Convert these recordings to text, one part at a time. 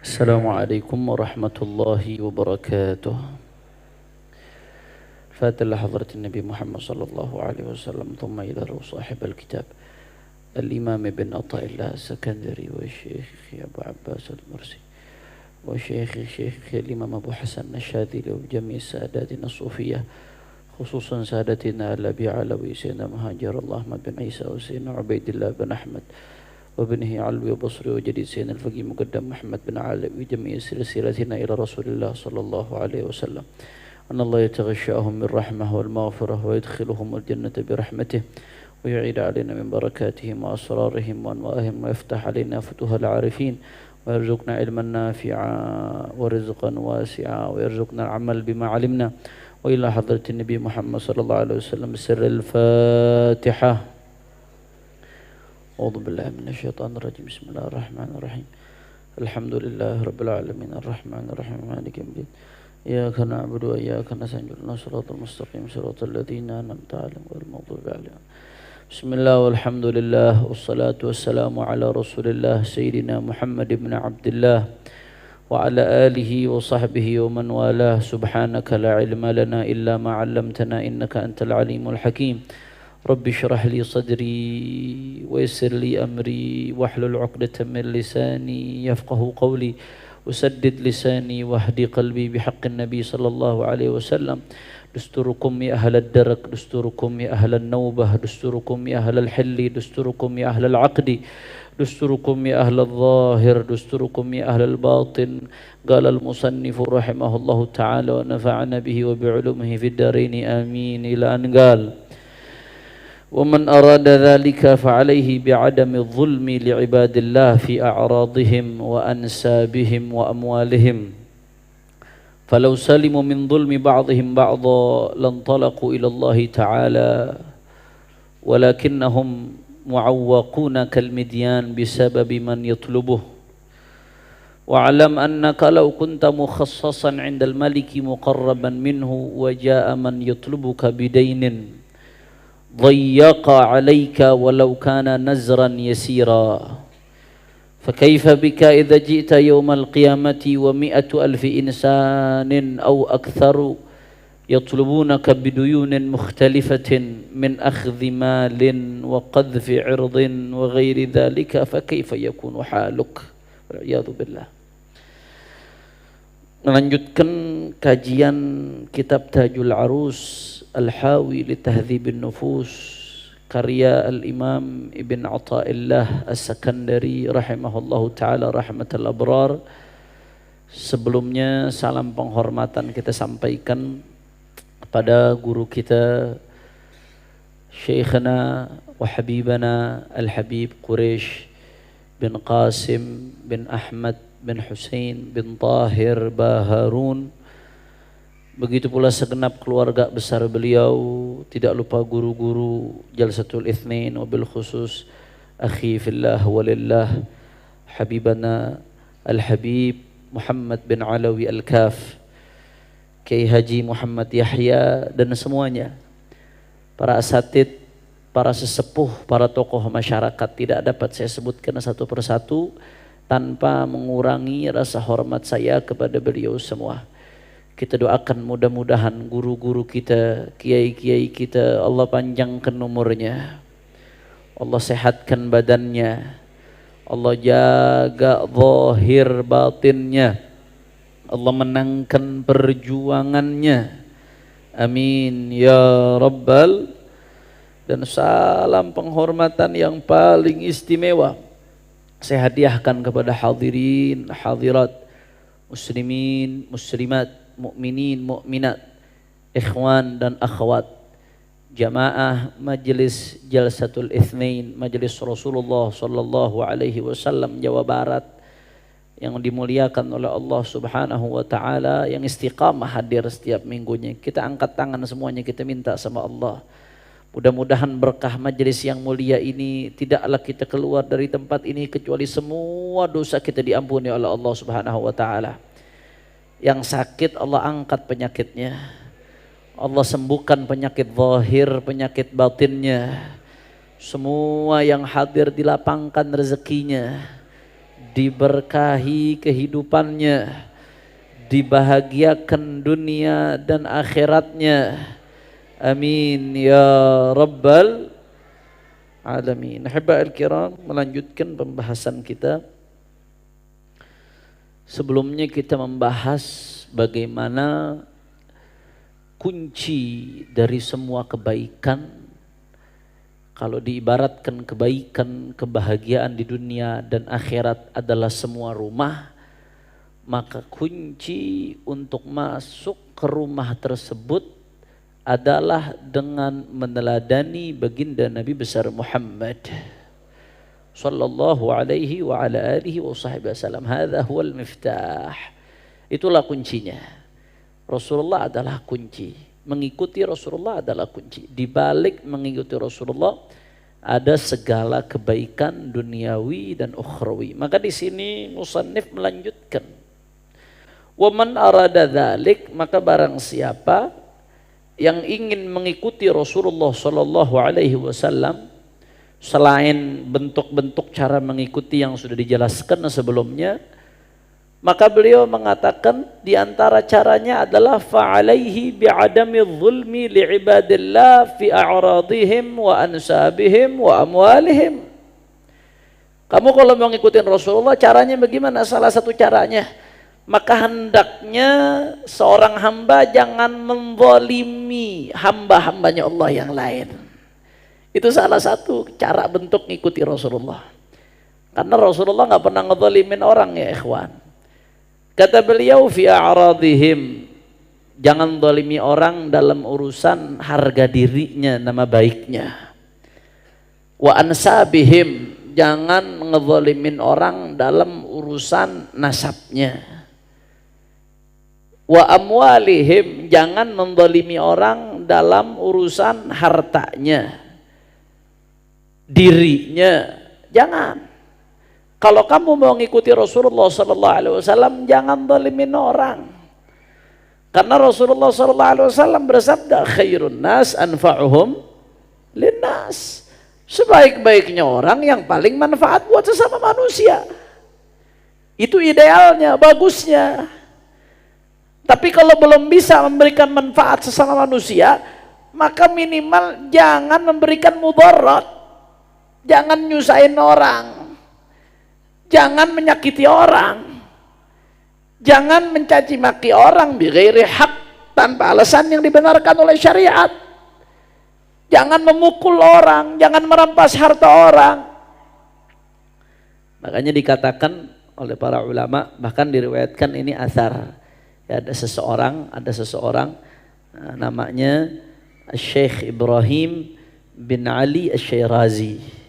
السلام عليكم ورحمة الله وبركاته. فات لحضرة النبي محمد صلى الله عليه وسلم ثم إلى صاحب الكتاب الإمام ابن عطاء الله السكندري والشيخ أبو عباس المرسي والشيخ الإمام أبو حسن الشاذلي وجميع ساداتنا الصوفية خصوصا سادتنا الأبي علوي سيدنا مهاجر الله أحمد بن عيسى وسيدنا عبيد الله بن أحمد وابنه علوي وبصري وجديد سيدنا الفقيه مقدم محمد بن علوي جميع سلسلتنا إلى رسول الله صلى الله عليه وسلم أن الله يتغشاهم من رحمه والمغفرة ويدخلهم الجنة برحمته ويعيد علينا من بركاتهم وأسرارهم وأنواعهم ويفتح علينا فتوح العارفين ويرزقنا علما نافعا ورزقا واسعا ويرزقنا العمل بما علمنا وإلى حضرة النبي محمد صلى الله عليه وسلم سر الفاتحة. أعوذ بالله من الشيطان الرجيم. بسم الله الرحمن الرحيم. الحمد لله رب العالمين الرحمن الرحيم مالك يوم الدين إياك نعبد وإياك نستعين اهدنا الصراط المستقيم صراط الذين أنعمت عليهم غير المغضوب عليهم. بسم الله والحمد لله والصلاة والسلام على رسول الله سيدنا محمد بن عبد الله وعلى آله وصحبه ومن والاه. سبحانك لا علم لنا إلا ما علمتنا إنك أنت العليم الحكيم. رب اشرح لي صدري ويسر لي أمري واحلل عقدة من لساني يفقه قولي وسدد لساني واهدي قلبي بحق النبي صلى الله عليه وسلم. دستوركم يا أهل الدرك، دستوركم يا أهل النوبة، دستوركم يا أهل الحل، دستوركم يا أهل العقد، دستوركم يا أهل الظاهر، دستوركم يا أهل الباطن. قال المصنف رحمه الله تعالى ونفعنا به وبعلومه في الدارين آمين إلى أن قال ومن أراد ذلك فعليه بعدم الظلم لعباد الله في أعراضهم وأنسابهم وأموالهم فلو سلموا من ظلم بعضهم بعضا لانطلقوا إلى الله تعالى ولكنهم معوقون كالمديان بسبب من يطلبه. واعلم أنك لو كنت مخصصا عند الملك مقربا منه وجاء من يطلبك بدين ضيق عليك ولو كان نزرا يسيرا فكيف بك إذا جئت يوم القيامة 100,000 إنسان أو أكثر يطلبونك بديون مختلفة من أخذ مال وقذف عرض وغير ذلك فكيف يكون حالك والعياذ بالله. Melanjutkan kajian kitab Tajul Arus Al-Hawi li Tahdhibin Nufus karya Al-Imam Ibn Athaillah As-Sakandari rahimahullahu ta'ala rahmatal abrar. Sebelumnya salam penghormatan kita sampaikan kepada guru kita Syekhana wa Habibana Al-Habib Quraish bin Qasim bin Ahmad bin Husain bin Tahir Baharun. Begitu pula segenap keluarga besar beliau, tidak lupa guru-guru Jalsatul Itsnain wabil khusus akhi fillah walillah Habibana Al-Habib Muhammad bin Alawi Al-Kaf, Kiai Haji Muhammad Yahya dan semuanya, para asatid, para sesepuh, para tokoh masyarakat. Tidak dapat saya sebutkan satu persatu tanpa mengurangi rasa hormat saya kepada beliau semua. Kita doakan mudah-mudahan guru-guru kita, kiai-kiai kita, Allah panjangkan umurnya, Allah sehatkan badannya, Allah jaga zahir batinnya, Allah menangkan perjuangannya. Amin ya Rabbal. Dan salam penghormatan yang paling istimewa saya hadiahkan kepada hadirin, hadirat, muslimin, muslimat, mukminin, mukminat, ikhwan dan akhwat, jamaah Majelis Jalsatul Itsnain, Majelis Rasulullah sallallahu alaihi wasallam Jawa Barat yang dimuliakan oleh Allah Subhanahu wa taala, yang istiqamah hadir setiap minggunya. Kita angkat tangan semuanya, kita minta sama Allah, mudah-mudahan berkah majelis yang mulia ini tidaklah kita keluar dari tempat ini kecuali semua dosa kita diampuni oleh Allah Subhanahu wa taala. Yang sakit Allah angkat penyakitnya, Allah sembuhkan penyakit zahir, penyakit batinnya. Semua yang hadir dilapangkan rezekinya, diberkahi kehidupannya, dibahagiakan dunia dan akhiratnya. Amin ya rabbal alamin. Ahibba'il kiram, melanjutkan pembahasan kita. Sebelumnya kita membahas bagaimana kunci dari semua kebaikan. Kalau diibaratkan kebaikan, kebahagiaan di dunia dan akhirat adalah semua rumah, maka kunci untuk masuk ke rumah tersebut adalah dengan meneladani baginda Nabi besar Muhammad sallallahu alaihi wa ala alihi wa sahbihi wasallam. Hadza huwal miftah. Itulah kuncinya. Rasulullah adalah kunci. Mengikuti Rasulullah adalah kunci. Di balik mengikuti Rasulullah ada segala kebaikan duniawi dan ukhrawi. Maka di sini musannif melanjutkan, wa man arada dzalik, maka barang siapa yang ingin mengikuti Rasulullah sallallahu alaihi wasallam selain bentuk-bentuk cara mengikuti yang sudah dijelaskan sebelumnya, maka beliau mengatakan di antara caranya adalah fa'alaihi bi'adami zulmi li'ibadillah fi a'radihim wa ansabihim wa amwalihim. Kamu kalau mau ngikutin Rasulullah, caranya bagaimana? Salah satu caranya, maka hendaknya seorang hamba jangan menzalimi hamba-hambanya Allah yang lain. Itu salah satu cara bentuk ngikuti Rasulullah. Karena Rasulullah nggak pernah ngezalimin orang ya ikhwan. Kata beliau fi a'radihim, jangan zalimi orang dalam urusan harga dirinya, nama baiknya. Wa ansabihim, jangan ngezalimin orang dalam urusan nasabnya. Wa amwalihim, jangan menzalimi orang dalam urusan hartanya, dirinya, jangan. Kalau kamu mau ngikuti Rasulullah sallallahu alaihi wasallam, jangan zalimin orang. Karena Rasulullah sallallahu alaihi wasallam bersabda, khairun nas anfa'uhum linnas. Sebaik-baiknya orang yang paling manfaat buat sesama manusia. Itu idealnya, bagusnya. Tapi kalau belum bisa memberikan manfaat sesama manusia, maka minimal jangan memberikan mudarat. Jangan nyusahin orang. Jangan menyakiti orang. Jangan mencaci maki orang bighairi hak, tanpa alasan yang dibenarkan oleh syariat. Jangan memukul orang, jangan merampas harta orang. Makanya dikatakan oleh para ulama, bahkan diriwayatkan ini asar. Ya, ada seseorang namanya Syekh Ibrahim bin Ali Asy-Syairazi.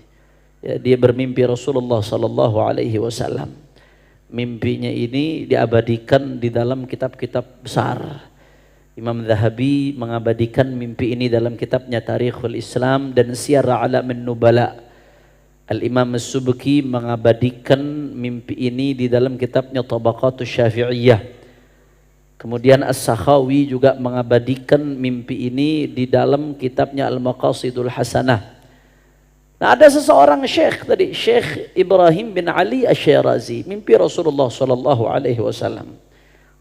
Ya, dia bermimpi Rasulullah sallallahu alaihi wasallam. Mimpinya ini diabadikan di dalam kitab-kitab besar. Imam Zahabi mengabadikan mimpi ini dalam kitabnya Tarikhul Islam dan Siyar A'lamin Nubala. Al-Imam As-Subki mengabadikan mimpi ini di dalam kitabnya Tabaqatus Syafi'iyah. Kemudian As-Sakhawi juga mengabadikan mimpi ini di dalam kitabnya Al-Maqasidul Hasanah. Nah, ada seseorang syekh tadi, Syekh Ibrahim bin Ali Asy-Syairazi, mimpi Rasulullah sallallahu alaihi wasallam.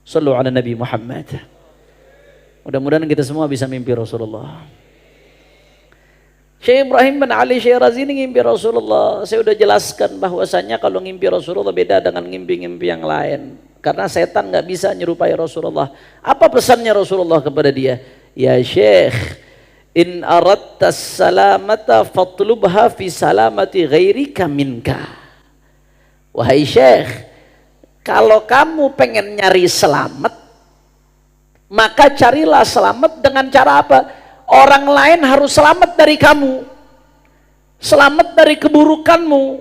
Shallu ala Nabi Muhammad. Mudah-mudahan kita semua bisa mimpi Rasulullah. Syekh Ibrahim bin Ali Asy-Syairazi ini ngimpi Rasulullah. Saya sudah jelaskan bahwasanya kalau ngimpi Rasulullah beda dengan ngimpi-ngimpi yang lain. Karena setan nggak bisa nyerupai Rasulullah. Apa pesannya Rasulullah kepada dia? Ya Syekh, in aradta salamata fatlubha fi salamati ghairika minka. Wahai Syekh, kalau kamu pengen nyari selamat, maka carilah selamat dengan cara apa? Orang lain harus selamat dari kamu, selamat dari keburukanmu,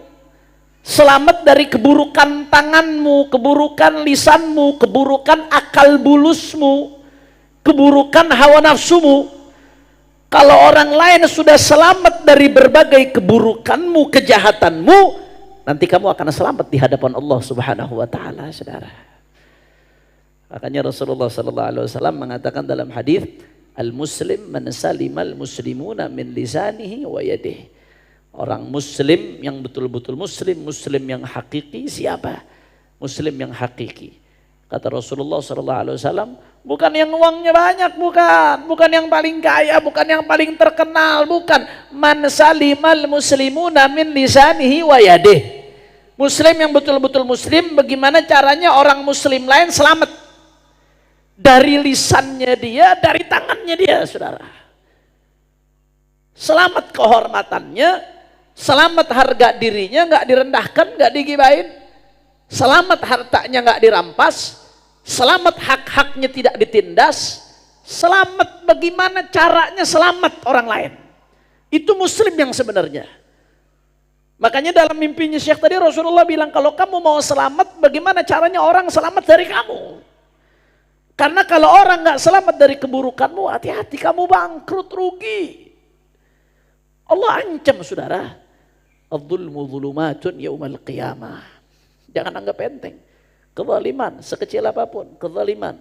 selamat dari keburukan tanganmu, keburukan lisanmu, keburukan akal bulusmu, keburukan hawa nafsumu. Kalau orang lain sudah selamat dari berbagai keburukanmu, kejahatanmu, nanti kamu akan selamat di hadapan Allah Subhanahu wa taala, Saudara. Makanya Rasulullah sallallahu alaihi wasallam mengatakan dalam hadis, al-muslim man salimal muslimuna min lisanihi wa yadihi. Orang muslim yang betul-betul muslim, muslim yang hakiki siapa? Muslim yang hakiki. Kata Rasulullah SAW, bukan yang uangnya banyak, bukan yang paling kaya, bukan yang paling terkenal, bukan. Man salimal muslimuna min lisanihi wa yadih. Muslim yang betul-betul muslim, bagaimana caranya orang muslim lain selamat dari lisannya dia, dari tangannya dia, saudara. Selamat kehormatannya, selamat harga dirinya, nggak direndahkan, nggak digibahin, selamat hartanya nggak dirampas, selamat hak-haknya tidak ditindas, selamat bagaimana caranya selamat orang lain. Itu muslim yang sebenarnya. Makanya dalam mimpinya Syekh tadi Rasulullah bilang, kalau kamu mau selamat, bagaimana caranya orang selamat dari kamu? Karena kalau orang nggak selamat dari keburukanmu, hati-hati, kamu bangkrut, rugi. Allah ancam, saudara. Adz-dzulmu dzulumatun yaumal qiyamah. Jangan anggap enteng. Kezaliman sekecil apapun, kezaliman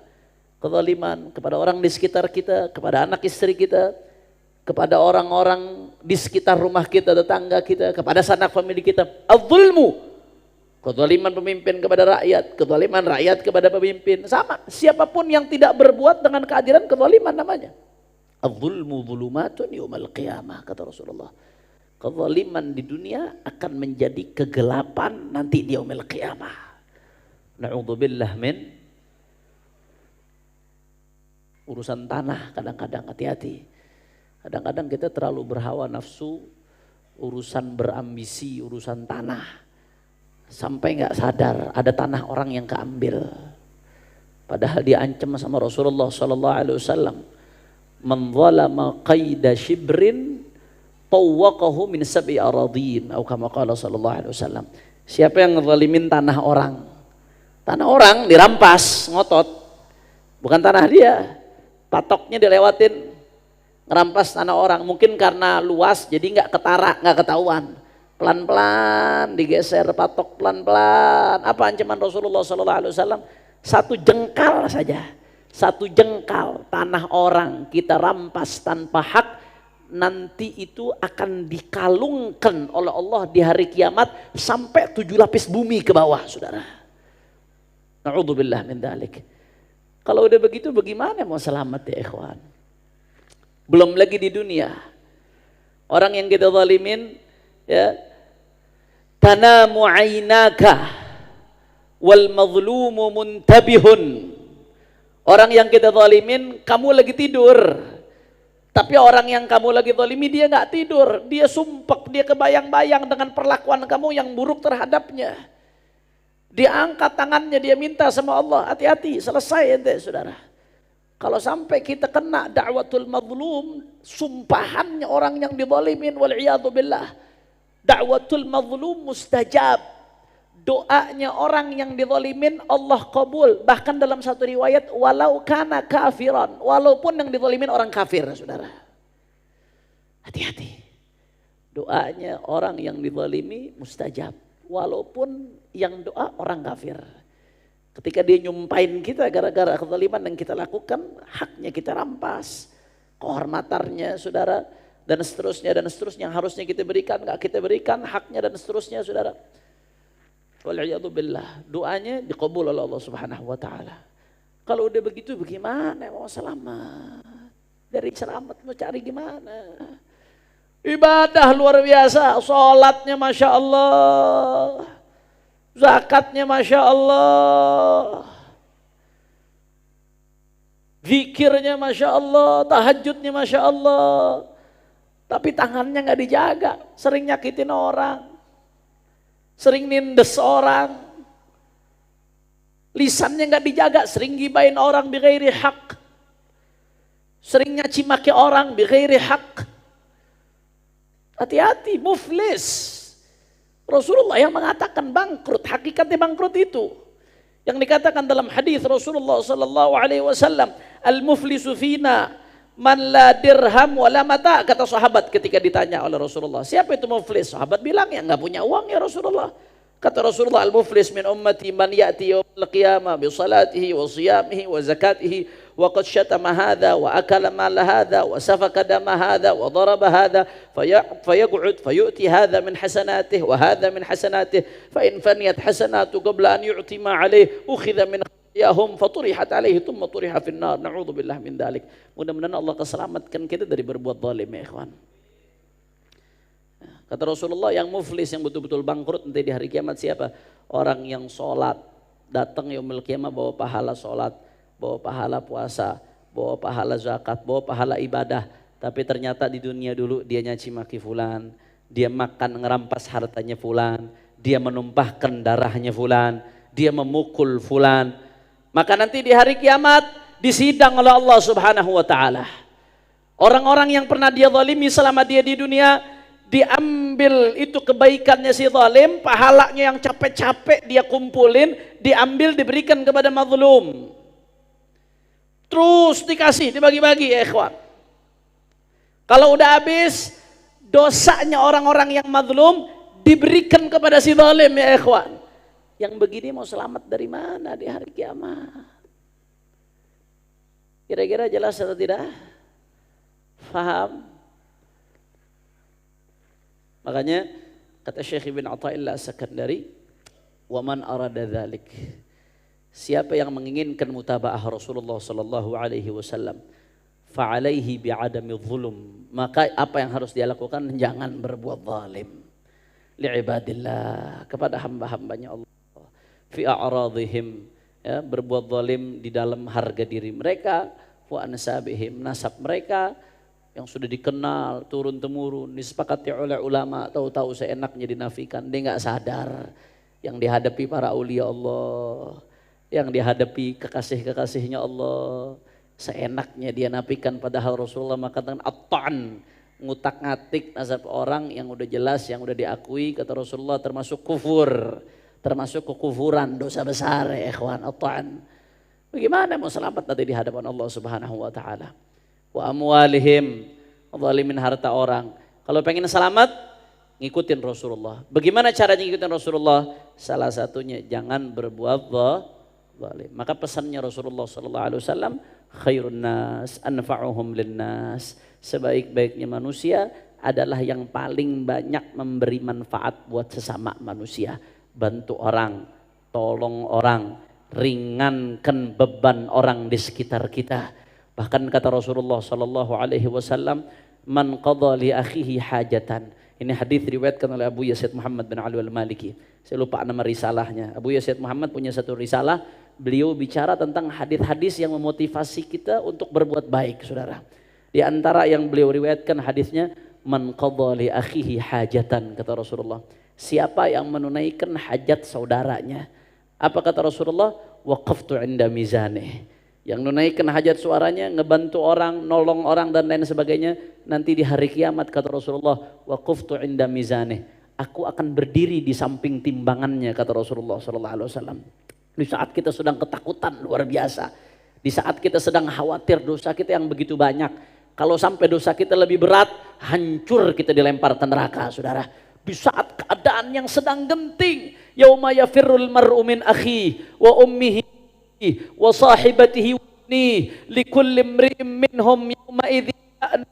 kepada orang di sekitar kita, kepada anak istri kita, kepada orang-orang di sekitar rumah kita, tetangga kita, kepada sanak famili kita. Adz-dzulmu, kezaliman pemimpin kepada rakyat, kezaliman rakyat kepada pemimpin, sama. Siapapun yang tidak berbuat dengan keadilan, kezaliman namanya. Adz-dzulmu dzulumatun yaumal qiyamah, kata Rasulullah. Kezaliman di dunia akan menjadi kegelapan nanti di yaumil qiyamah. Na'udzubillah min urusan tanah. Kadang-kadang hati-hati. Kadang-kadang kita terlalu berhawa nafsu, urusan berambisi, urusan tanah. Sampai nggak sadar ada tanah orang yang keambil. Padahal diancam sama Rasulullah SAW. Man zalama qaida shibrin tawwaqahu min sab'i aradin, atau kama qala sallallahu alaihi wasallam. Siapa yang ngezalimin tanah orang? Tanah orang dirampas, ngotot. Bukan tanah dia. Patoknya dilewatin, ngerampas tanah orang. Mungkin karena luas jadi enggak ketara, enggak ketahuan. Pelan-pelan digeser patok, pelan-pelan. Apa ancaman Rasulullah sallallahu alaihi wasallam? 1 jengkal saja. 1 jengkal tanah orang kita rampas tanpa hak, nanti itu akan dikalungkan oleh Allah di hari kiamat sampai 7 lapis bumi ke bawah, saudara. Na'udzubillah min dzalik. Kalau udah begitu bagaimana mau selamat ya ikhwan? Belum lagi di dunia. Orang yang kita zalimin, ya, tanamu ainaka wal mazlumu muntabihun. Orang yang kita zalimin, kamu lagi tidur. Tapi orang yang kamu lagi zalimi dia nggak tidur, dia sumpek, dia kebayang-bayang dengan perlakuan kamu yang buruk terhadapnya. Dia angkat tangannya, dia minta sama Allah, hati-hati, selesai ente saudara. Kalau sampai kita kena da'watul mazlum, sumpahannya orang yang dizalimin, wal'iyadu billah. Da'watul mazlum mustajab. Doanya orang yang dizalimin Allah kabul. Bahkan dalam satu riwayat, walau kana kafiran, walaupun yang dizalimin orang kafir, saudara. Hati-hati. Doanya orang yang dizalimi mustajab, walaupun yang doa orang kafir. Ketika dia nyumpahin kita gara-gara kezaliman yang kita lakukan, haknya kita rampas, kehormatannya, saudara, dan seterusnya yang harusnya kita berikan, enggak kita berikan haknya, dan seterusnya, saudara. Wal'iyadu billah, doanya dikabul oleh Allah Subhanahu wa taala. Kalau udah begitu bagaimana mau selamat? Dari selamat mau cari gimana? Ibadah luar biasa, salatnya Masya Allah, zakatnya Masya Allah, zikirnya Masya Allah, tahajudnya Masya Allah. Tapi tangannya nggak dijaga, sering nyakitin orang, sering nindes orang, lisannya nggak dijaga, sering gibain orang bighairi hak, sering nyaci maki orang bighairi hak. Hati-hati, muflis. Rasulullah yang mengatakan bangkrut, hakikatnya bangkrut itu yang dikatakan dalam hadis Rasulullah sallallahu alaihi wasallam, al-muflisu fina man la dirham wala mata. Kata sahabat ketika ditanya oleh Rasulullah, siapa itu muflis? Sahabat bilang, ya enggak punya uang ya Rasulullah. Kata Rasulullah, al-muflis min ummati man ya'ti yaumil qiyamah bi salatihi wa siyamihi wa zakatihi wa qad syatama hadza wa akala mal hadza wa safaka dama hadza wa daraba hadza fayaq'ud fayu'ti hadza min hasanatihi wa hadza min hasanatihi fa in faniyat hasanatu qabla an yu'ti ma alayhi ukhidha min khayahum faturihat alaihi thumma turiha finnar. Na'udzubillah min dzalik. Mudah-mudahan Allah keselamatkan kita dari berbuat zalim ya ikhwan. Kata Rasulullah, yang muflis, yang betul-betul bangkrut nanti di hari kiamat siapa? Orang yang sholat, datang yaumul kiamah bawa pahala sholat, bawa pahala puasa, bawa pahala zakat, bawa pahala ibadah. Tapi ternyata di dunia dulu dia nyaci maki fulan, dia makan ngerampas hartanya fulan, dia menumpahkan darahnya fulan, dia memukul fulan. Maka nanti di hari kiamat disidang oleh Allah Subhanahu wa taala. Orang-orang yang pernah dia zalimi selama dia di dunia, diambil itu kebaikannya si zalim, pahalanya yang capek-capek dia kumpulin, diambil diberikan kepada mazlum. Terus dikasih, dibagi-bagi ya ikhwan. Kalau udah habis, dosanya orang-orang yang mazlum diberikan kepada si zalim ya ikhwan. Yang begini mau selamat dari mana di hari kiamat? Kira-kira jelas atau tidak? Faham? Makanya kata Syekh Ibn Athaillah As-Sakandari, wa man arada dzalik, siapa yang menginginkan mutaba'ah Rasulullah sallallahu alaihi wasallam, fa alaihi bi'adami dzulum, maka apa yang harus dia lakukan? Jangan berbuat zalim li'ibadillah, kepada hamba-hambanya Allah, fi a'radhihim, ya, berbuat zalim di dalam harga diri mereka, wa ansabihim, nasab mereka yang sudah dikenal turun temurun, disepakati oleh ulama, tahu-tahu seenaknya dinafikan, dia nggak sadar yang dihadapi para aulia Allah, yang dihadapi kekasih-kekasihnya Allah, seenaknya dia nafikan padahal Rasulullah mengatakan at-ta'n, ngutak-ngatik nasab orang yang udah jelas, yang udah diakui kata Rasulullah termasuk kufur, termasuk kekufuran, dosa besar ya ikhwan, at-ta'n. Bagaimana mau selamat nanti di hadapan Allah Subhanahu wa taala? Wa amwalihim, zalimin harta orang. Kalau pengen selamat, ngikutin Rasulullah. Bagaimana caranya ngikutin Rasulullah? Salah satunya jangan berbuat zalim. Maka pesannya Rasulullah sallallahu alaihi wasallam, khairun nas anfa'uhum linnas. Sebaik-baiknya manusia adalah yang paling banyak memberi manfaat buat sesama manusia. Bantu orang, tolong orang, ringankan beban orang di sekitar kita. Bahkan kata Rasulullah sallallahu alaihi wasallam, man qadha li akhihi hajatan. Ini hadis diriwayatkan oleh Abu Yazid Muhammad bin Ali al-Maliki. Saya lupa nama risalahnya. Abu Yazid Muhammad punya satu risalah, beliau bicara tentang hadis-hadis yang memotivasi kita untuk berbuat baik, Saudara. Di antara yang beliau riwayatkan hadisnya, man qadha li akhihi hajatan, kata Rasulullah. Siapa yang menunaikan hajat saudaranya? Apa kata Rasulullah? Waqaftu 'inda mizanih. Yang menunaikan hajat suaranya, ngebantu orang, nolong orang dan lain sebagainya, nanti di hari kiamat kata Rasulullah, waqaftu 'inda mizanih, aku akan berdiri di samping timbangannya, kata Rasulullah sallallahu alaihi wasallam. Di saat kita sedang ketakutan luar biasa, di saat kita sedang khawatir dosa kita yang begitu banyak, kalau sampai dosa kita lebih berat, hancur kita dilempar ke neraka, Saudara. Di saat keadaan yang sedang genting, yauma yafirrul mar'u min akhi wa ummihi wa sahibatihi ni likulli imri'in minhum yawma idzin.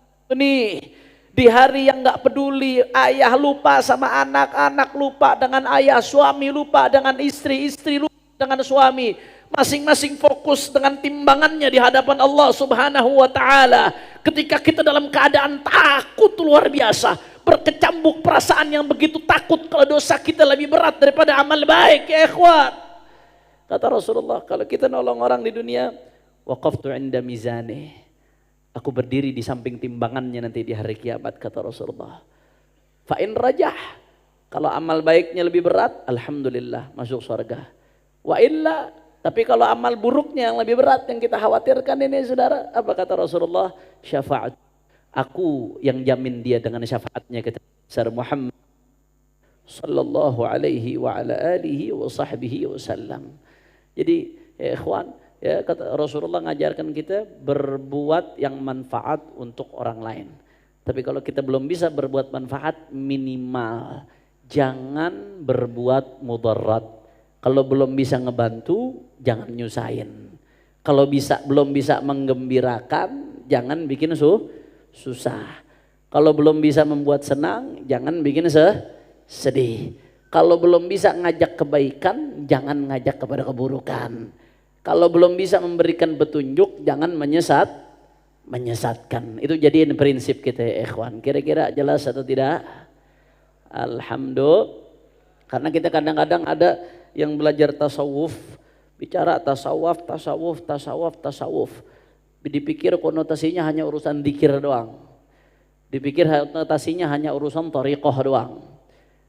Di hari yang enggak peduli, ayah lupa sama anak, anak lupa dengan ayah, suami lupa dengan istri, istri lupa dengan suami, masing-masing fokus dengan timbangannya di hadapan Allah Subhanahu wa taala. Ketika kita dalam keadaan takut luar biasa, berkecambuk perasaan yang begitu takut kalau dosa kita lebih berat daripada amal baik ya ikhwan. Kata Rasulullah, kalau kita nolong orang di dunia, waqaftu 'inda mizani, aku berdiri di samping timbangannya nanti di hari kiamat, kata Rasulullah. Fa in rajah, kalau amal baiknya lebih berat, alhamdulillah masuk surga. Wa illa, tapi kalau amal buruknya yang lebih berat yang kita khawatirkan ini Saudara, apa kata Rasulullah? Syafaat, aku yang jamin dia dengan syafaatnya, kata Muhammad sallallahu alaihi wa ala alihi wa sahbihi wasallam. Jadi ya ikhwan, ya, kata Rasulullah ngajarkan kita berbuat yang manfaat untuk orang lain. Tapi kalau kita belum bisa berbuat manfaat, minimal jangan berbuat mudarat. Kalau belum bisa ngebantu, jangan nyusahin. Kalau belum bisa menggembirakan, jangan bikin susah. Kalau belum bisa membuat senang, jangan bikin sedih. Kalau belum bisa ngajak kebaikan, jangan ngajak kepada keburukan. Kalau belum bisa memberikan petunjuk, jangan menyesatkan. Itu jadiin prinsip kita ya ikhwan. Kira-kira jelas atau tidak? Alhamdulillah. Karena kita kadang-kadang ada yang belajar tasawuf, bicara tasawuf. Dipikir konotasinya hanya urusan dzikir doang. Dipikir konotasinya hanya urusan thariqah doang.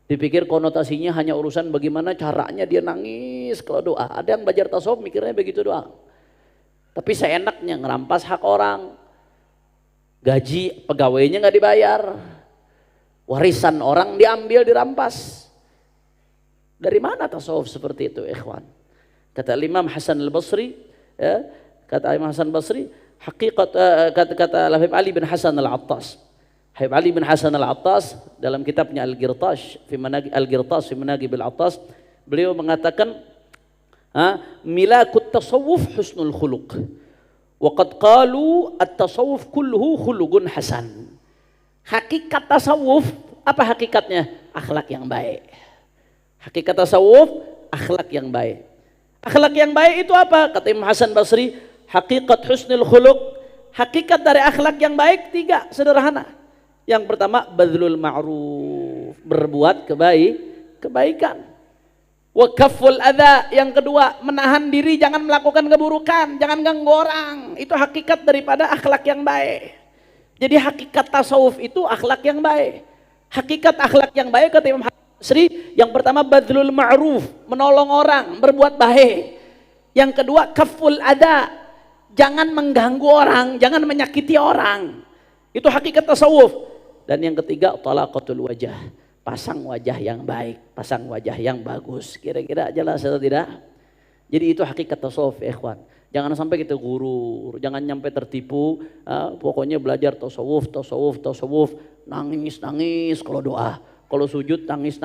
Dipikir konotasinya hanya urusan bagaimana caranya dia nangis kalau doa. Ada yang belajar tasawuf mikirnya begitu doang. Tapi seenaknya ngerampas hak orang. Gaji pegawainya nggak dibayar. Warisan orang diambil, dirampas. Dari mana tasawuf seperti itu ikhwan? Kata Imam Hasan al-Basri, ya, kata Imam Hasan al-Basri, hakikat kata Habib Ali bin Hasan al-Attas. Habib Ali bin Hasan al-Attas dalam kitabnya Al-Ghirtas fi Manaqib al-Attas, beliau mengatakan, milakut tasawuf husnul khuluq. Wa qad qalu at-tasawuf kulluhu khuluqun hasan. Hakikat tasawuf, apa hakikatnya? Akhlak yang baik. Hakikat tasawuf, akhlak yang baik. Akhlak yang baik itu apa? Kata Imam Hasan Basri, hakikat husnul khuluq. Hakikat dari akhlak yang baik 3, sederhana. Yang pertama, badlul ma'ruf, berbuat kebaikan. Wa kafful adza, yang kedua, menahan diri jangan melakukan keburukan, jangan ganggu orang. Itu hakikat daripada akhlak yang baik. Jadi hakikat tasawuf itu akhlak yang baik. Hakikat akhlak yang baik kata Imam Basri, yang pertama badlul ma'ruf, menolong orang, berbuat baik. Yang kedua kafful adza, jangan mengganggu orang, jangan menyakiti orang. Itu hakikat tasawuf. Dan yang ketiga talaqatul wajah, pasang wajah yang baik, pasang wajah yang bagus. Kira-kira jelas atau tidak? Jadi itu hakikat tasawuf ikhwan. Jangan sampai kita gurur, jangan nyampe tertipu. Pokoknya belajar tasawuf, nangis kalau doa. Kalau sujud nangis,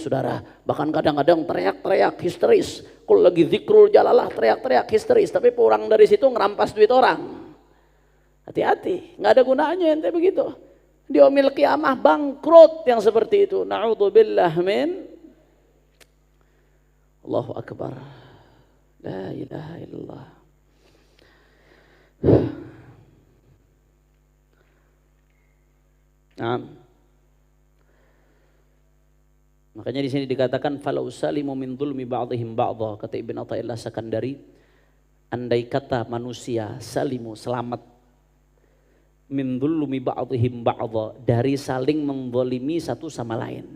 saudara. Bahkan kadang-kadang teriak-teriak histeris. Kalau lagi zikrul jalalah teriak-teriak histeris. Tapi pulang dari situ ngerampas duit orang. Hati-hati, nggak ada gunanya ente begitu. Di yaumil qiyamah bangkrut yang seperti itu. Na'udzubillah min. Allahu akbar. La ilaha illallah. Naam. Makanya di sini dikatakan falau salimu min dzulmi ba'dihim ba'dha, kata Ibnu Athaillah Sakandari, andai kata manusia salimu, selamat, min dzulmi ba'dihim ba'dha, dari saling menzalimi satu sama lain.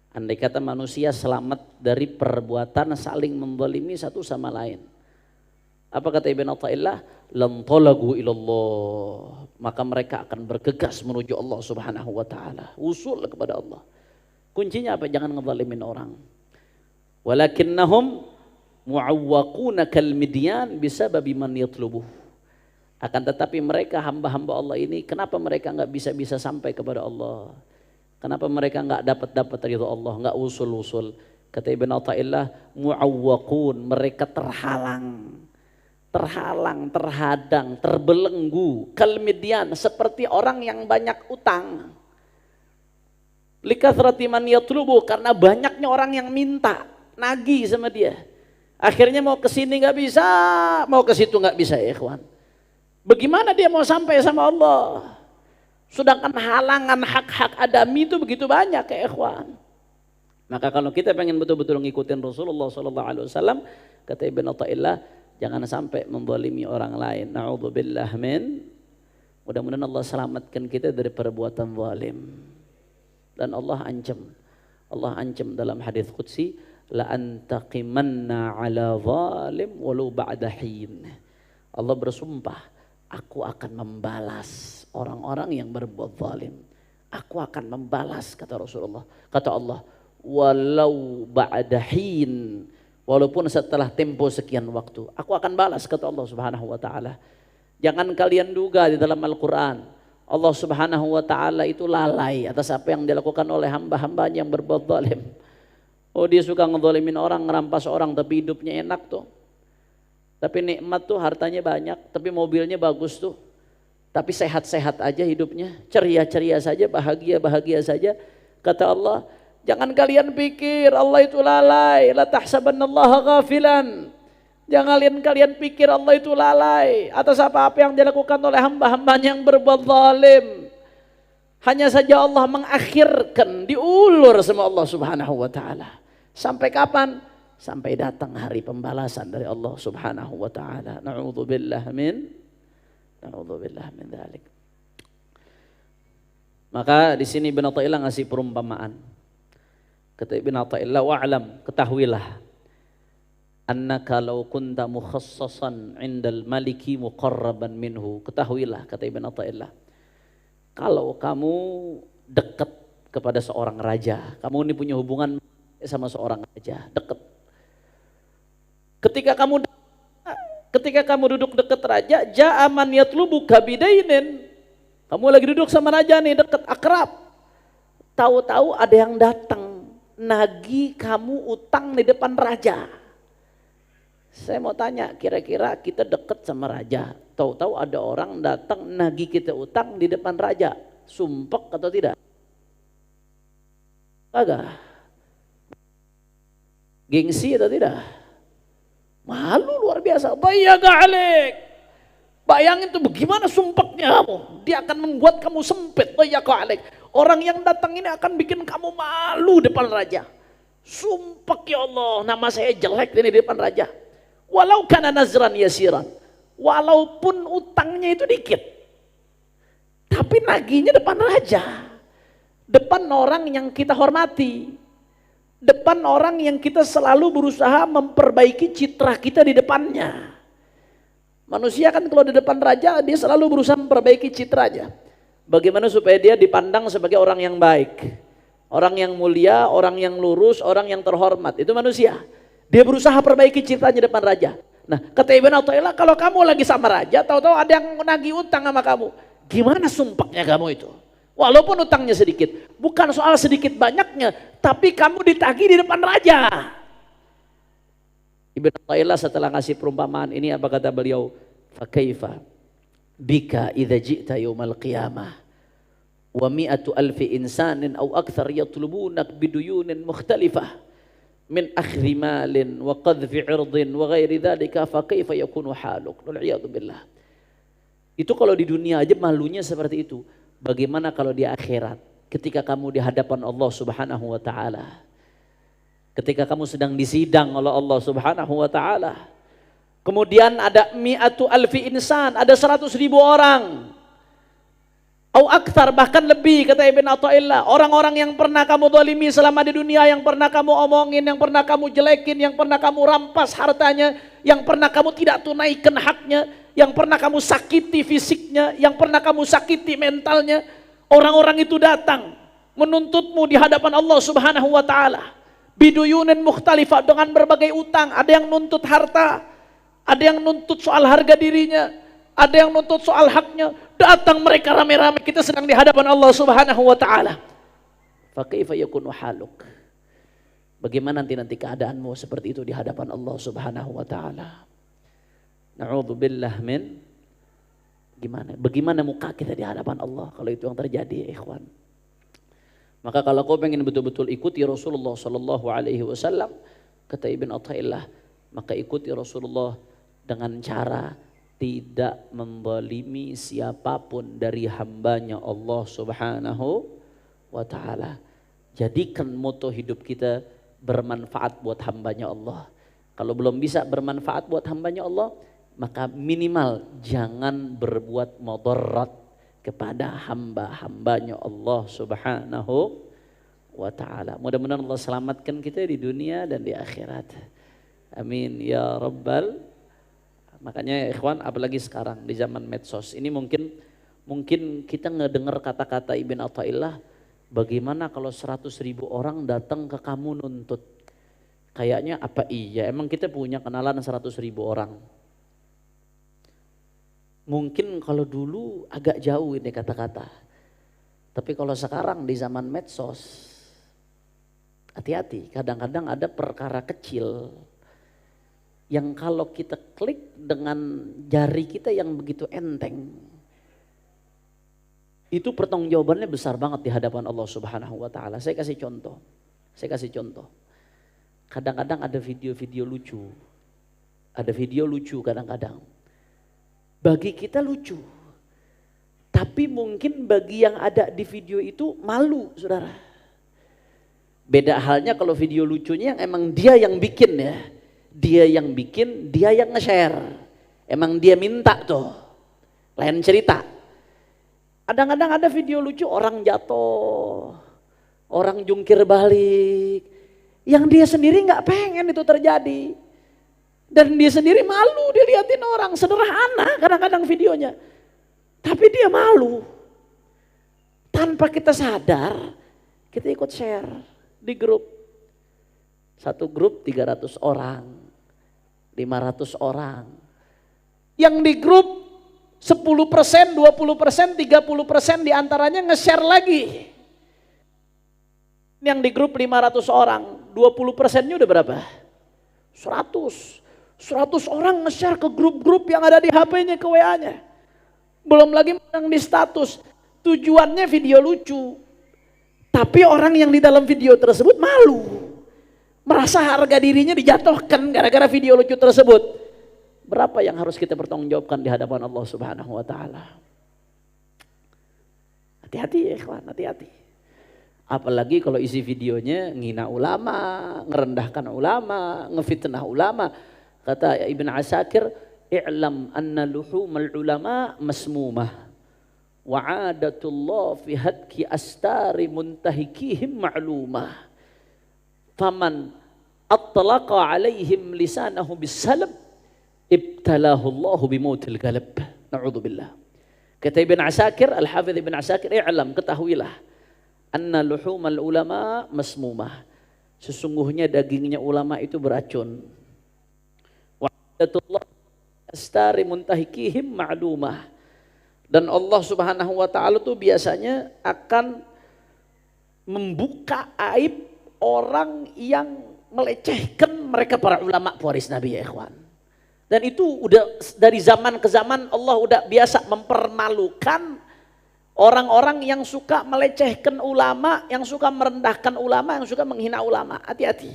Andai kata manusia selamat dari perbuatan saling menzalimi satu sama lain. Apa kata Ibnu Athaillah? Lan talagu ilallah, maka mereka akan bergegas menuju Allah Subhanahu wa taala, usul kepada Allah. Kuncinya apa? Jangan ngezalimin orang. Walakinnahum mu'awwaquna kal midyan bisababi man yatlubuh. Akan tetapi mereka hamba-hamba Allah ini, kenapa mereka enggak bisa sampai kepada Allah? Kenapa mereka enggak dapat ridha Allah, enggak usul-usul? Kata Ibnu Athaillah, mu'awwaqun, mereka terhadang, terhadang, terbelenggu, kal midyan, seperti orang yang banyak utang. Likathrati man yatlubu, karena banyaknya orang yang minta, nagih sama dia. Akhirnya mau ke sini enggak bisa, mau ke situ enggak bisa ya ikhwan. Bagaimana dia mau sampai sama Allah? Sedangkan halangan hak-hak adami itu begitu banyak ya ikhwan. Maka kalau kita pengen betul-betul ngikutin Rasulullah SAW, kata Ibnu Athaillah, jangan sampai menzalimi orang lain. Na'udzubillah min. Mudah-mudahan Allah selamatkan kita dari perbuatan zalim. Dan Allah ancam dalam hadis qudsi, la antaqimanna ala zalim walau ba'da hin. Allah bersumpah, aku akan membalas orang-orang yang berbuat zalim. Aku akan membalas, kata Rasulullah. Kata Allah, walau ba'da hin, walaupun setelah tempo sekian waktu, aku akan balas, kata Allah Subhanahu wa taala. Jangan kalian duga di dalam Al-Qur'an Allah Subhanahu wa taala itu lalai atas apa yang dilakukan oleh hamba-hambanya yang berbuat zalim. Oh, dia suka ngezalimin orang, ngerampas orang, tapi hidupnya enak tuh. Tapi nikmat tuh hartanya banyak, tapi mobilnya bagus tuh. Tapi sehat-sehat aja hidupnya, ceria-ceria saja, bahagia-bahagia saja. Kata Allah, jangan kalian pikir Allah itu lalai, la tahsabannallaha ghafilan. Jangan kalian pikir Allah itu lalai atas apa-apa yang dilakukan oleh hamba-hambanya yang berbuat zalim. Hanya saja Allah mengakhirkan, diulur sama Allah Subhanahu wa taala. Sampai kapan? Sampai datang hari pembalasan dari Allah Subhanahu wa taala. Na'udzubillah min dzalik. Maka di sini Ibnu Athaillah ngasih perumpamaan. Kata Ibnu Athaillah, wa'lam, ketahuilah, annaka law kunta mukhassasan 'indal maliki muqarraban minhu. Ketahuilah, kata Ibnu Athaillah, kalau kamu dekat kepada seorang raja, kamu ini punya hubungan sama seorang raja, dekat. Ketika kamu duduk dekat raja, ja'a man yatlubuka bidainin. Kamu lagi duduk sama raja nih, dekat, akrab. Tahu-tahu ada yang datang nagih kamu utang di depan raja. Saya mau tanya, kira-kira kita dekat sama raja, tahu-tahu ada orang datang nagih kita utang di depan raja, sumpek atau tidak? Agak gengsi atau tidak? Malu luar biasa. Bayyaga alik. Bayangin tuh bagaimana sumpeknya kamu. Dia akan membuat kamu sempit. Bayyaga alik. Orang yang datang ini akan bikin kamu malu depan raja. Sumpek, ya Allah, nama saya jelek ini di depan raja. Walau kana nazran yasiran, walaupun utangnya itu dikit, tapi nagihnya depan raja, depan orang yang kita hormati, depan orang yang kita selalu berusaha memperbaiki citra kita di depannya. Manusia kan kalau di depan raja dia selalu berusaha memperbaiki citranya. Bagaimana supaya dia dipandang sebagai orang yang baik, orang yang mulia, orang yang lurus, orang yang terhormat. Itu manusia. Dia berusaha perbaiki cintanya depan raja. Nah, kata Ibnu Athaillah, kalau kamu lagi sama raja, tahu-tahu ada yang nagih utang sama kamu, gimana sumpahnya kamu itu? Walaupun utangnya sedikit, bukan soal sedikit banyaknya, tapi kamu ditagih di depan raja. Ibnu Athaillah setelah ngasih perumpamaan ini, apa kata beliau? Fakaifa bika idza ji'ta yaumal qiyamah wa mi'atu alfi insanin aw akthar yatlubunak biduyunin mukhtalifah min akhri malin wa qadhfi 'irdin wa ghairi dzalika fa kaifa yakunu haluk. Wal'iyadu billah. Itu kalau di dunia aja malunya seperti itu. Bagaimana kalau di akhirat? Ketika kamu di hadapan Allah Subhanahu wa taala. Ketika kamu sedang disidang oleh Allah Subhanahu wa taala. Kemudian ada mi'atu alfi insan, ada 100.000 orang. Au akthar, bahkan lebih, kata Ibnu Athaillah. Orang-orang yang pernah kamu zalimi selama di dunia, yang pernah kamu omongin, yang pernah kamu jelekin, yang pernah kamu rampas hartanya, yang pernah kamu tidak tunaikan haknya, yang pernah kamu sakiti fisiknya, yang pernah kamu sakiti mentalnya. Orang-orang itu datang menuntutmu di hadapan Allah Subhanahu wa taala. Biduyunin mukhtalifah, dengan berbagai utang. Ada yang nuntut harta, ada yang nuntut soal harga dirinya, ada yang nuntut soal haknya. Datang mereka rame-rame, kita sedang di hadapan Allah Subhanahu wa taala. Fa kaifa yakunu haluk? Bagaimana nanti keadaanmu seperti itu di hadapan Allah Subhanahu wa taala? Na'udzubillah min, bagaimana muka kita di hadapan Allah kalau itu yang terjadi, ya ikhwan. Maka kalau kau pengen betul-betul ikuti Rasulullah sallallahu alaihi wasallam, kata Ibnu Athaillah, maka ikuti Rasulullah dengan cara tidak menzalimi siapapun dari hambanya Allah Subhanahu wa ta'ala. Jadikan moto hidup kita bermanfaat buat hambanya Allah. Kalau belum bisa bermanfaat buat hambanya Allah, maka minimal jangan berbuat mudarat kepada hamba-hambanya Allah Subhanahu wa ta'ala. Mudah-mudahan Allah selamatkan kita di dunia dan di akhirat. Amin ya rabbal. Makanya ikhwan, apalagi sekarang di zaman medsos ini, mungkin kita ngedengar kata-kata Ibnu Athaillah, bagaimana kalau 100.000 orang datang ke kamu nuntut? Kayaknya apa iya emang kita punya kenalan 100.000 orang? Mungkin kalau dulu agak jauh ini kata-kata, tapi kalau sekarang di zaman medsos, hati-hati, kadang-kadang ada perkara kecil yang kalau kita klik dengan jari kita yang begitu enteng, itu pertanggungjawabannya besar banget di hadapan Allah Subhanahu wa taala. Saya kasih contoh. Kadang-kadang ada video-video lucu. Ada video lucu kadang-kadang. Bagi kita lucu. Tapi mungkin bagi yang ada di video itu malu, Saudara. Beda halnya kalau video lucunya yang emang dia yang bikin ya. Dia yang bikin, dia yang nge-share. Emang dia minta tuh. Lain cerita. Kadang-kadang ada video lucu orang jatuh. Orang jungkir balik. Yang dia sendiri gak pengen itu terjadi. Dan dia sendiri malu dilihatin orang. Sederhana kadang-kadang videonya. Tapi dia malu. Tanpa kita sadar, kita ikut share di grup. Satu grup 300 orang, 500 orang. Yang di grup 10%, 20%, 30% diantaranya nge-share lagi. Yang di grup 500 orang, 20%-nya udah berapa? 100 orang nge-share ke grup-grup yang ada di HP-nya, ke WA-nya. Belum lagi yang di status. Tujuannya video lucu. Tapi orang yang di dalam video tersebut malu. Merasa harga dirinya dijatuhkan gara-gara video lucu tersebut. Berapa yang harus kita bertanggungjawabkan di hadapan Allah Subhanahu wa taala? Hati-hati ya ikhwan, hati-hati. Apalagi kalau isi videonya ngina ulama, ngerendahkan ulama, ngefitnah ulama. Kata Ibn Asakir, i'lam anna luhumal ulama masmumah. Wa adatullah fi hadki astari muntahikihim ma'lumah. Faman attalaqa alaihim lisanahu bisalab, ibtalahu Allahu bimautil galab. Na'udzubillah. Kata Ibn Asakir, Al-Hafidh Ibn Asakir, i'lam, ketahuilah. Anna luhumal ulama masmumah. Sesungguhnya dagingnya ulama itu beracun. Wa adatullah astari muntahikihim ma'lumah. Dan Allah Subhanahu wa taala tuh biasanya akan membuka aib orang yang melecehkan mereka para ulama pewaris Nabi ya ikhwan. Dan itu udah dari zaman ke zaman Allah udah biasa mempermalukan orang-orang yang suka melecehkan ulama, yang suka merendahkan ulama, yang suka menghina ulama. Hati-hati.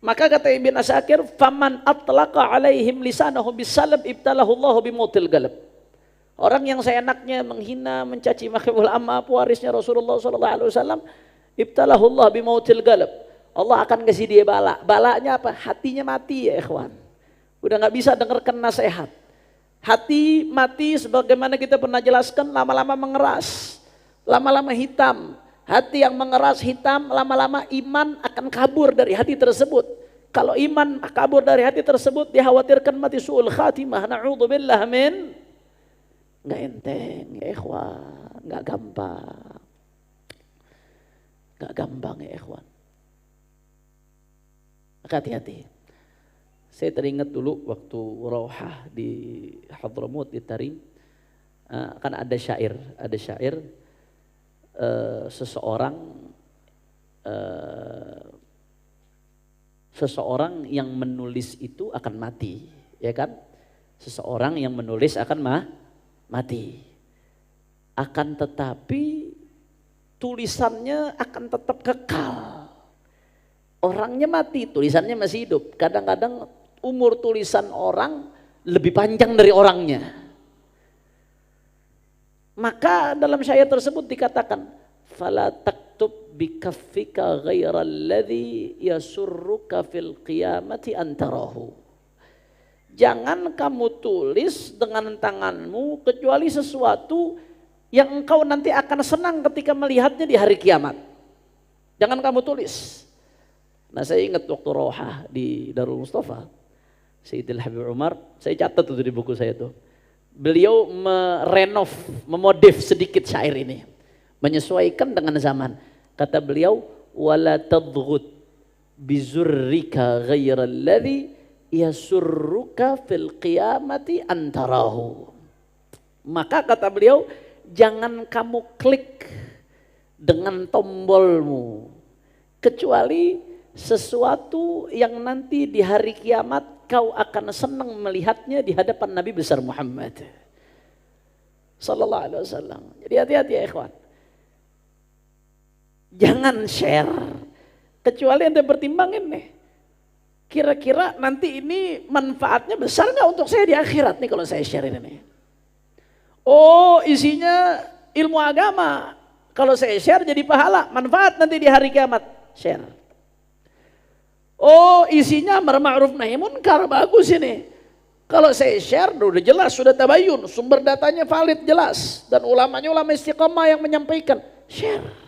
Maka kata Ibn Asakir, faman atlaqa alaihim lisanahu bisalab ibtalahu Allahu bimautil galab. Orang yang seenaknya menghina, mencaci maki ulama pewarisnya Rasulullah SAW, ibtalahu Allah bimautil galab. Allah akan kasih dia bala. Balanya apa? Hatinya mati ya ikhwan. Udah gak bisa dengarkan nasihat. Hati mati sebagaimana kita pernah jelaskan, lama-lama mengeras. Lama-lama hitam. Hati yang mengeras hitam, lama-lama iman akan kabur dari hati tersebut. Kalau iman kabur dari hati tersebut, dikhawatirkan mati su'ul khatimah. Na'udzubillah min. Nggak enteng ya ikhwan, nggak gampang. Nggak gampang ya ikhwan. Maka hati-hati. Saya teringat dulu waktu Rauhah di Hadramut di Tarim, kan ada syair seseorang yang menulis itu akan mati, ya kan? Seseorang yang menulis akan mati. Akan tetapi tulisannya akan tetap kekal. Orangnya mati, tulisannya masih hidup. Kadang-kadang umur tulisan orang lebih panjang dari orangnya. Maka dalam syair tersebut dikatakan, fala taktub bikaffika ghairal ladzi yasurruka fil qiyamati antarahu. Jangan kamu tulis dengan tanganmu kecuali sesuatu yang engkau nanti akan senang ketika melihatnya di hari kiamat. Jangan kamu tulis. Nah saya ingat waktu Rauhah di Darul Mustafa, Sayyidil Habib Umar, saya catat itu di buku saya tuh. Beliau memodif sedikit syair ini. Menyesuaikan dengan zaman. Kata beliau, wala tadghut bizurrika ghairal ladzi yasurruka fil qiyamati antarahu. Maka kata beliau, jangan kamu klik dengan tombolmu kecuali sesuatu yang nanti di hari kiamat kau akan senang melihatnya di hadapan Nabi besar Muhammad sallallahu alaihi wasallam. Jadi hati-hati ya ikhwan. Jangan share kecuali anda pertimbangin nih. Kira-kira nanti ini manfaatnya besar nggak untuk saya di akhirat nih kalau saya share ini. Oh, isinya ilmu agama. Kalau saya share jadi pahala, manfaat nanti di hari kiamat. Share. Oh, isinya amar ma'ruf nahi munkar, bagus ini. Kalau saya share udah jelas, sudah tabayun, sumber datanya valid jelas dan ulamanya ulama istiqamah yang menyampaikan. Share.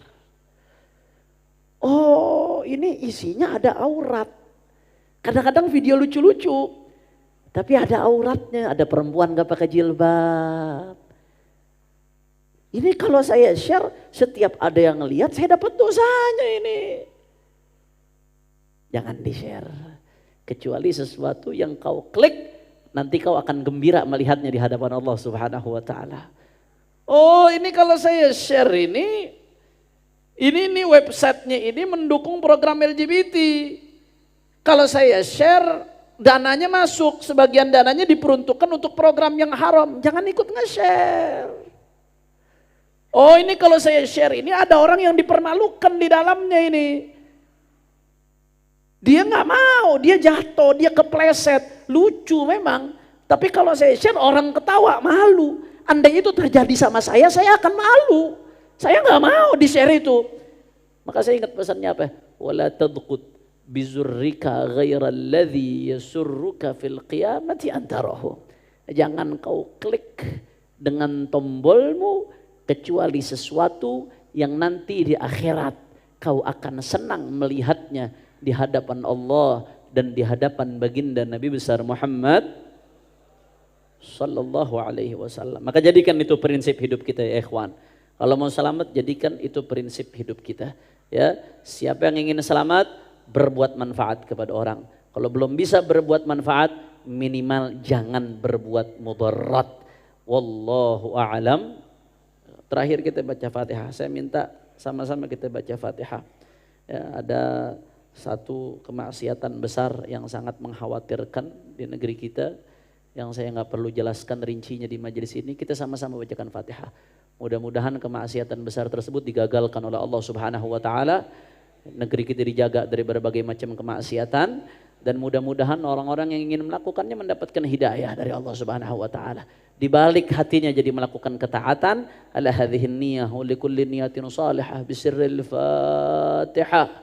Oh, ini isinya ada aurat. Kadang-kadang video lucu-lucu, tapi ada auratnya, ada perempuan gak pakai jilbab. Ini kalau saya share, setiap ada yang lihat saya dapat dosanya ini. Jangan di-share. Kecuali sesuatu yang kau klik, nanti kau akan gembira melihatnya di hadapan Allah Subhanahu wa taala. Oh, ini kalau saya share ini websitenya ini mendukung program LGBT. Kalau saya share, dananya masuk, sebagian dananya diperuntukkan untuk program yang haram. Jangan ikut nge-share. Oh, ini kalau saya share ini ada orang yang dipermalukan di dalamnya ini. Dia nggak mau, dia jatuh, dia kepleset, lucu memang. Tapi kalau saya share orang ketawa, malu. Andai itu terjadi sama saya akan malu. Saya nggak mau di share itu. Maka saya ingat pesannya apa? Wala tadqut bizurrika ghairal ladzi yasurruka fil qiyamati antarahu. Jangan kau klik dengan tombolmu kecuali sesuatu yang nanti di akhirat kau akan senang melihatnya di hadapan Allah dan di hadapan baginda Nabi besar Muhammad sallallahu alaihi wasallam. Maka jadikan itu prinsip hidup kita ya ikhwan. Kalau mau selamat jadikan itu prinsip hidup kita. Ya, siapa yang ingin selamat berbuat manfaat kepada orang. Kalau belum bisa berbuat manfaat minimal jangan berbuat mudarat. Wallahu a'lam. Terakhir kita baca Fatihah. Saya minta sama-sama kita baca Fatihah. Ya, ada satu kemaksiatan besar yang sangat mengkhawatirkan di negeri kita yang saya nggak perlu jelaskan rincinya di majelis ini. Kita sama-sama bacakan Fatihah. Mudah-mudahan kemaksiatan besar tersebut digagalkan oleh Allah Subhanahu wa taala. Negeri kita dijaga dari berbagai macam kemaksiatan dan mudah-mudahan orang-orang yang ingin melakukannya mendapatkan hidayah dari Allah Subhanahu wa taala. Di balik hatinya jadi melakukan ketaatan. Ala hadhihi niyyah wa likulli niyatin salihah bisirril Fatihah.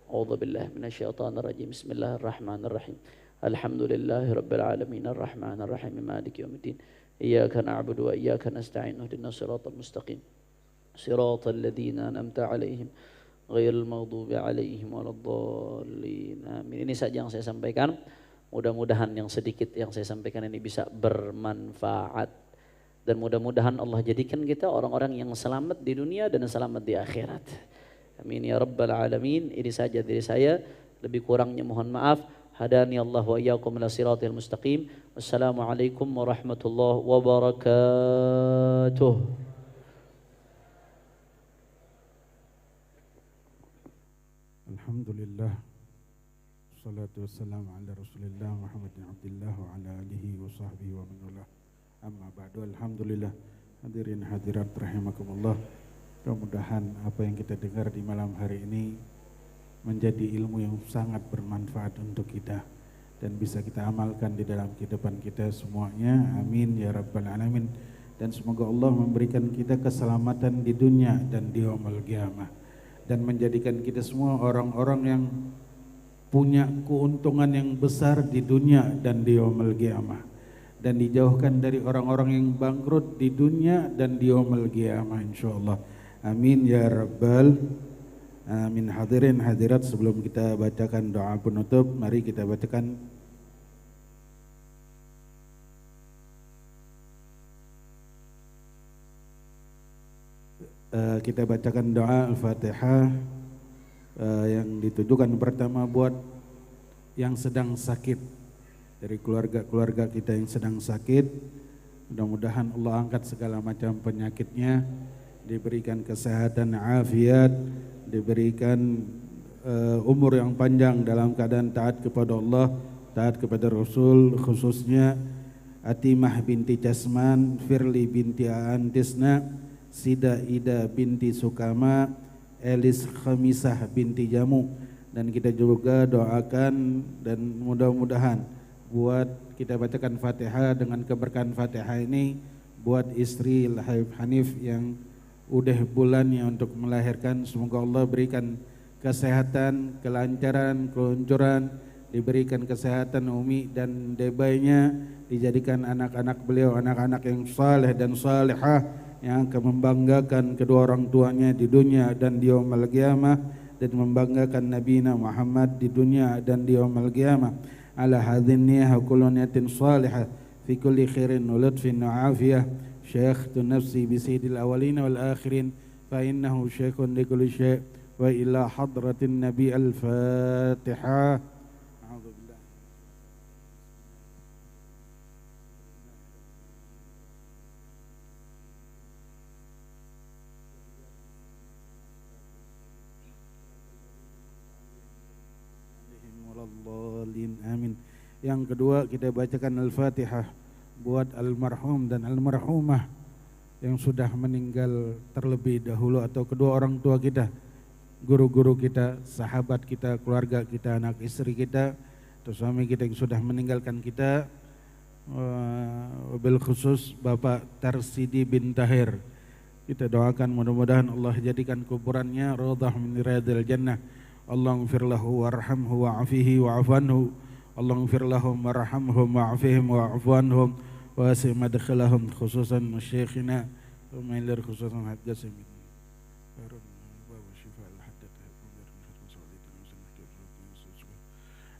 A'udzu billahi minasyaitonir rajim. Bismillahirrahmanirrahim. Alhamdulillahirabbil alamin arrahmanir rahim maliki yaumiddin. Iyyaka na'budu wa iyyaka nasta'in ihdinas siratal mustaqim. Siratal ladzina an'amta 'alaihim ghairil maghdubi 'alaihim waladdallin. Amin. Ini saja yang saya sampaikan. Mudah-mudahan yang sedikit yang saya sampaikan ini bisa bermanfaat. Dan mudah-mudahan Allah jadikan kita orang-orang yang selamat di dunia dan selamat di akhirat. Amin ya rabbal alamin. Ini saja dari saya. Lebih kurangnya mohon maaf. Hadani Allah wa iyyakum ila siratil mustaqim. Wassalamualaikum warahmatullahi wabarakatuh. Alhamdulillah. Salatu wassalamu ala Rasulillah Muhammad bin Abdullah wa ala alihi wa sahbihi wa man wala. Amma ba'du. Alhamdulillah. Hadirin hadirat rahimakumullah. Mudah-mudahan apa yang kita dengar di malam hari ini menjadi ilmu yang sangat bermanfaat untuk kita dan bisa kita amalkan di dalam kehidupan kita semuanya. Amin ya rabbal alamin. Dan semoga Allah memberikan kita keselamatan di dunia dan di yaumul qiyamah dan menjadikan kita semua orang-orang yang punya keuntungan yang besar di dunia dan di yaumul qiyamah dan dijauhkan dari orang-orang yang bangkrut di dunia dan di yaumul qiyamah insyaallah. Amin ya rabbal amin. Hadirin hadirat, sebelum kita bacakan doa penutup, mari kita bacakan doa Al-Fatihah yang ditujukan pertama buat yang sedang sakit, dari keluarga-keluarga kita yang sedang sakit. Mudah-mudahan Allah angkat segala macam penyakitnya, diberikan kesehatan afiat, diberikan umur yang panjang dalam keadaan taat kepada Allah, taat kepada Rasul, khususnya Atimah binti Jasman, Firly binti Aan Tisna, Sida Ida binti Sukama, Elis Khamisah binti Jamu. Dan kita juga doakan dan mudah-mudahan buat kita bacakan Fatihah dengan keberkahan Fatihah ini buat istri Habib Hanif yang udah bulannya untuk melahirkan. Semoga Allah berikan kesehatan, kelancaran, keluncuran, diberikan kesehatan Umi dan debaynya, dijadikan anak-anak beliau anak-anak yang saleh dan salihah yang akan membanggakan kedua orang tuanya di dunia dan di yaumul qiyamah, dan membanggakan Nabi Muhammad di dunia dan di yaumul qiyamah. Ala hadhin niyah kullu niyatin salihah fi kulli khairin wa lutfin wa afiyah. Syekhtu nafsi bi sayyidil awwalin wal akhirin fa innahu syekhun li kulli syai' wa ila hadratin nabi al-Fatihah. Amin. Yang kedua kita bacakan Al-Fatihah buat almarhum dan almarhumah yang sudah meninggal terlebih dahulu, atau kedua orang tua kita, guru-guru kita, sahabat kita, keluarga kita, anak istri kita, atau suami kita yang sudah meninggalkan kita. Wabil khusus Bapak Tarsidi bin Tahir, kita doakan mudah-mudahan Allah jadikan kuburannya raudhah min riyadil jannah. Allahumfir lahu warhamhu wa'afihi wa'afanhu. Allahumfir lahum warhamhum wa'afihim wa'afanhum wasi' madkhalahum, khususan masyayikhina umailir khususan hadgasim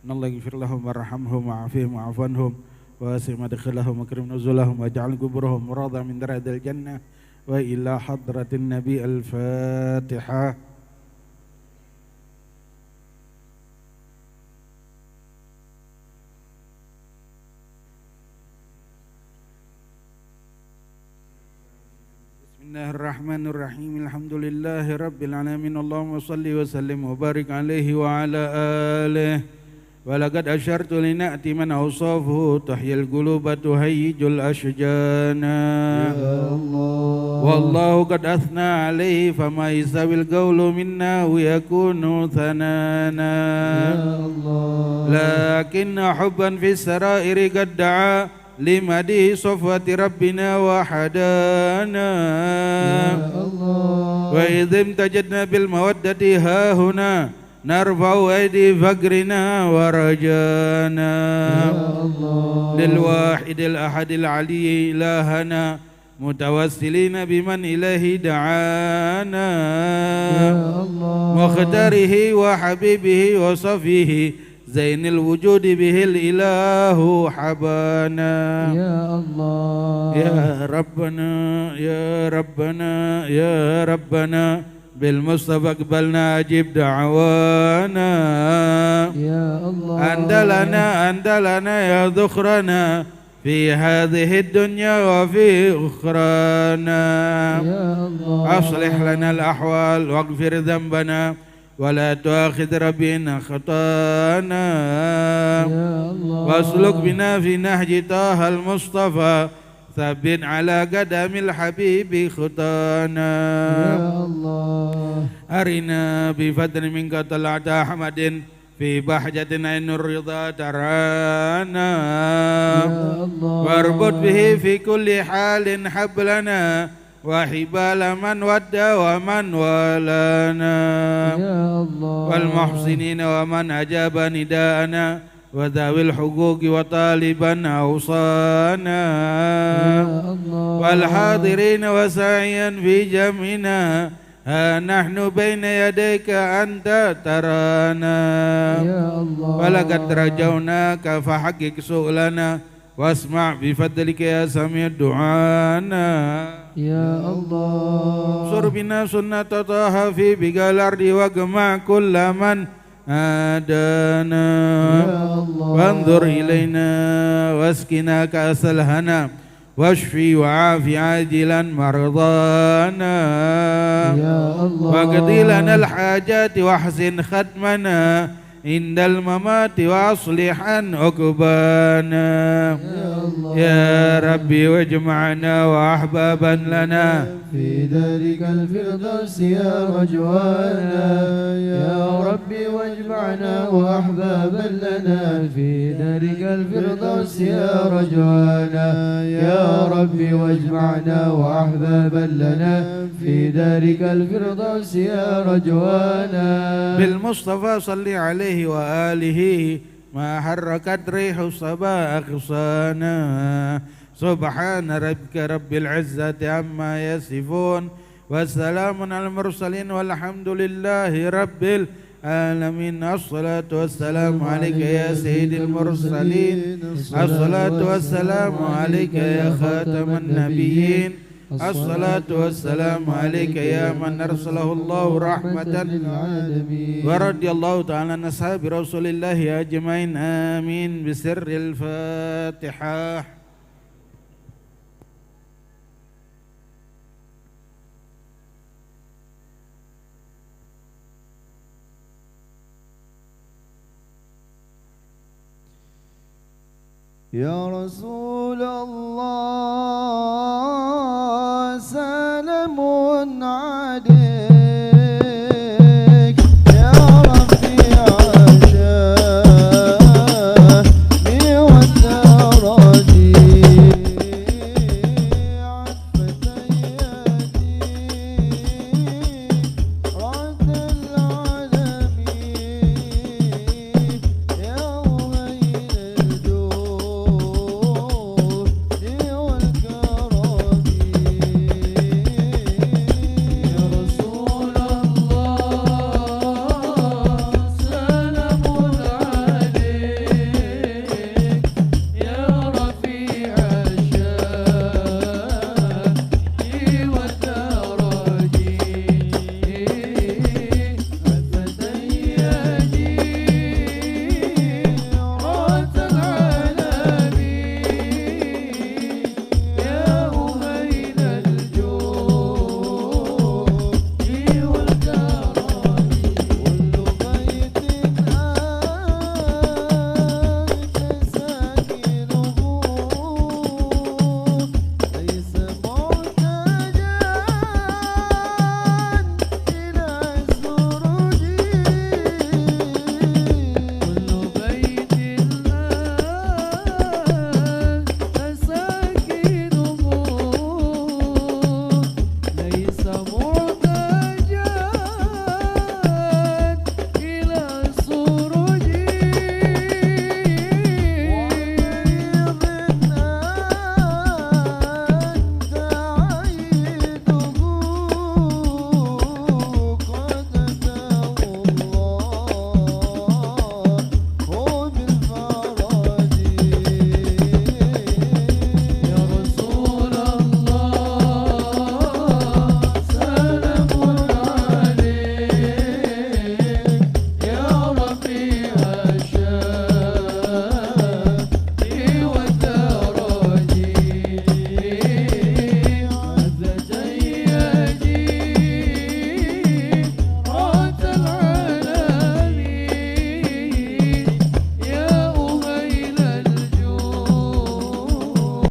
Allahumfir lahum warhamhum wa'afihim wa'afanhum wasi' madkhalahum akrim nuzulahum waj'al kuburahum raudhah min riyadil jannah wa ila hadratin nabi al-Fatihah. Bismillahirrahmanirrahim. Alhamdulillahi rabbil alamin. Allahumma salli wa sallim wa barik alaihi wa ala alihi. Wa laqad asyartu li na'ti man awsafuhu tahyil quluba tuhayyijul ashjana. Ya Allah. Wallahu qad athna alaihi fama yasawil qawlu minna wa yakunu thanana. Ya Allah. Lakinna hubban fis sarairi qad da'a limadi sofwati rabbina wa hadana. Ya Allah. Wa idhim tajadna bil mawaddati hahuna narfa'u aidi fagrina wa rajana. Ya Allah. Lil wahidil ahadil aliyyi ilahana mutawassilina biman ilahi da'ana. Ya Allah. Mukhtarihi wa habibihi wa safihi Zainil wujudi bihil ilahu habana. Ya Allah. Ya Rabbana, ya Rabbana, ya Rabbana, bil Mustafa qbalna ajib da'wana. Ya Allah. Andalana ya dhukhrana fi hadhihi dunya wa fi ukhrana. Ya Allah. Aslih lana al-ahwal waghfir dhanbana ولا تؤاخذ ربنا خطانا. واسلك بنا في نهج طه المصطفى ثبت على قدم الحبيب خطانا. أرنا بفضل منك طلعت أحمد في بحجة عين الرضا ترانا. واربط به في كل حال حبلنا وحبال من ودى ومن والانا. والمحسنين ومن أجاب نداءنا وذوي الحقوق وطالبا أوصانا. والحاضرين وسعيا في جمعنا ها نحن بين يديك أنت ترانا. ولقد رجوناك فحقق سؤلنا واسمع بفضلك يا سميع دعانا. يا الله. سر بنا سنة طه في بقى الأرض واجمع كل من هدانا. يا الله. وانظر إلينا واسقنا كأس الهنا واشفي وعافي عاجلا مرضانا يا الله واقضي لنا الحاجات واحسن ختمنا عند الممات واصلحا عقبانا يا ربي واجمعنا واحبابا لنا في ذلك الفردوس يا رجوانا يا ربي واجمعنا وأحبابا لنا في ذلك الفردوس يا رجوانا يا ربي واجمعنا وأحبابا لنا في ذلك الفردوس يا رجوانا بالمصطفى صل عليه وآله ما حركت ريح الصبا أغصانا سبحان ربك رب العزة عما يصفون والسلام على المرسلين والحمد لله رب العالمين. الصلاة والسلام عليك يا سيد المرسلين الصلاة والسلام عليك يا خاتم النبيين الصلاة والسلام عليك يا من أرسله الله رحمة للعالمين ورضي الله تعالى عن أصحاب رسول الله أجمعين آمين بسر الفاتحة. يا رسول الله سلام عليك